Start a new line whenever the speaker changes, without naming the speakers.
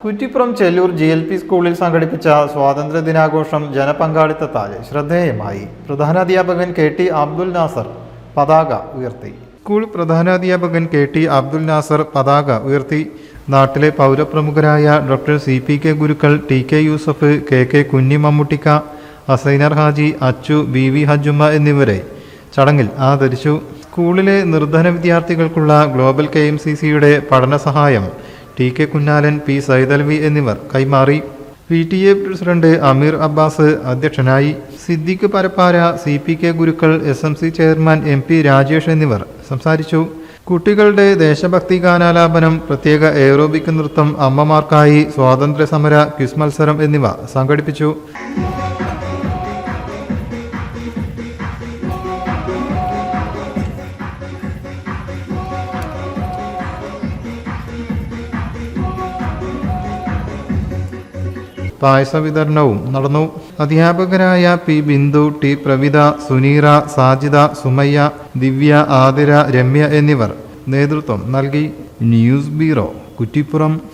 Kuttippuram Chellur GLP സ്കൂളിൽ സംഘടിപ്പിച്ച സ്വാതന്ത്ര്യദിനാഘോഷം ജനപങ്കാളിത്തത്താൽ ശ്രദ്ധേയമായി. പ്രധാനാധ്യാപകൻ KT അബ്ദുൽ നാസർ പതാക ഉയർത്തി. സ്കൂൾ പ്രധാനാധ്യാപകൻ KT അബ്ദുൽ നാസർ പതാക ഉയർത്തി. നാട്ടിലെ പൗരപ്രമുഖരായ ഡോക്ടർ CPK ഗുരുക്കൾ, TK യൂസഫ്, KK കുഞ്ഞി മമ്മൂട്ടിക്ക, അസൈനർ ഹാജി, അച്ചു, BV ഹജുമ്മ എന്നിവരെ ചടങ്ങിൽ ആദരിച്ചു. സ്കൂളിലെ നിർധന വിദ്യാർത്ഥികൾക്കുള്ള ഗ്ലോബൽ KMCCയുടെ പഠന സഹായം TK കുഞ്ഞാലൻ, P സൈദൽവി എന്നിവർ കൈമാറി. PTA പ്രസിഡന്റ് അമീർ അബ്ബാസ് അധ്യക്ഷനായി. സിദ്ദിഖ് പരപ്പാര, CPK ഗുരുക്കൾ, SMC ചെയർമാൻ MP രാജേഷ് എന്നിവർ സംസാരിച്ചു. കുട്ടികളുടെ ദേശഭക്തി ഗാനാലാപനം, പ്രത്യേക എയറോബിക് നൃത്തം, അമ്മമാർക്കായി സ്വാതന്ത്ര്യ സമര ക്വിസ് മത്സരം എന്നിവ സംഘടിപ്പിച്ചു. പായസ വിതരണവും നടന്നു. അധ്യാപകരായ P ബിന്ദു, T പ്രവിത, സുനീറ, സാജിദ, സുമയ്യ, ദിവ്യ, ആതിര, രമ്യ എന്നിവർ നേതൃത്വം നൽകി. News bureau, Kuttippuram.